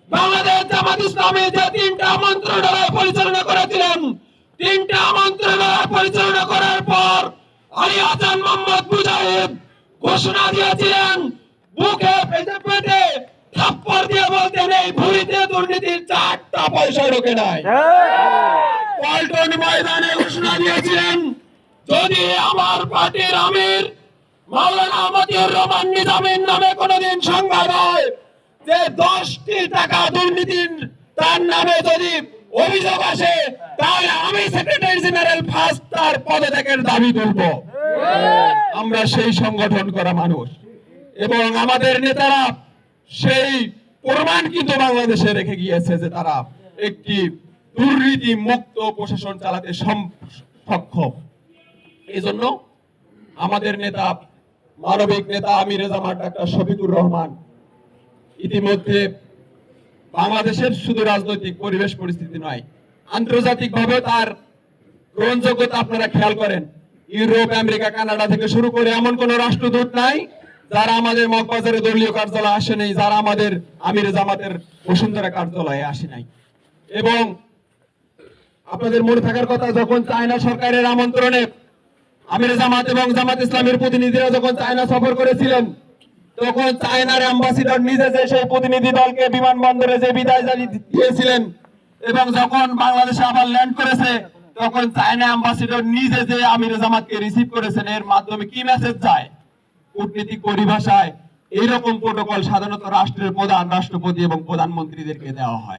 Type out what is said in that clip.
বাংলাদেশ জামাত ইসলামী যে 3টা মন্ত্রণালয় পরিচালনা করেছিলেন, 3টা মন্ত্রণালয় পরিচালনা করার পর আলী হাসান মোহাম্মদ মুজাহিদ ঘোষণা দিয়েছিলেন, বুকে পেটে পেটে থাপ্পড় দিয়ে বলতেন এই ভুঁড়িতে দুর্নীতির 4টা পয়সা ঢোকে নাই। পল্টন ময়দানে ঘোষণা দিয়েছিলেন, যদি আমার পার্টির আমির মাওলানা মতিউর রহমান নিজামীর নামে কোনোদিন সংবাদ হয় যে 10টি টাকা দুর্নীতির তার নামে যদি অভিযোগ আসে, তাহলে আমি সেক্রেটারি জেনারেল ফার্স্ট তার পদত্যাগের দাবি তুলব। আমরা সেই সংগঠন করা মানুষ এবং আমাদের নেতারা সেই প্রমাণ কিন্তু বাংলাদেশে রেখে গিয়েছে যে তারা একটি দুর্নীতি মুক্ত প্রশাসন চালাতে সক্ষম। এই জন্য আমাদের নেতা, মানবিক নেতা আমিরে জামাত ডাক্তার শফিকুর রহমান ইতিমধ্যে বাংলাদেশের শুধু রাজনৈতিক পরিবেশ পরিস্থিতি নয়, আন্তর্জাতিকভাবে তার গ্রহণযোগ্যতা আপনারা খেয়াল করেন। ইউরোপ, আমেরিকা, কানাডা থেকে শুরু করে এমন কোন রাষ্ট্রদূত নাই যারা আমাদের মগবাজারে দলীয় কার্যালয়ে আসে নাই, যারা আমাদের আমিরে জামাতের বসুন্ধরা কার্যালয়ে আসে নাই। এবং আপনাদের মনে থাকার কথা, যখন চায়না সরকারের আমন্ত্রণে আমিরে জামাত এবং জামাত ইসলামের প্রতিনিধিরা যখন চায়না সফর করেছিলেন, তখন চায়নার অ্যাম্বাসিডর নিজে যে সেই প্রতিনিধি দলকে বিমানবন্দরে যে বিদায় দিয়েছিলেন এবং যখন বাংলাদেশে আবার ল্যান্ড করেছে, তখন চায়না অ্যাম্বাসিডর নিজে যে আমিরে জামাতকে রিসিভ করেছেন। এর মাধ্যমে কি মেসেজ যায়? কূটনীতিক পরিভাষায় এইরকম প্রোটোকল সাধারণত রাষ্ট্রের প্রধান, রাষ্ট্রপতি এবং প্রধানমন্ত্রীদেরকে দেওয়া হয়।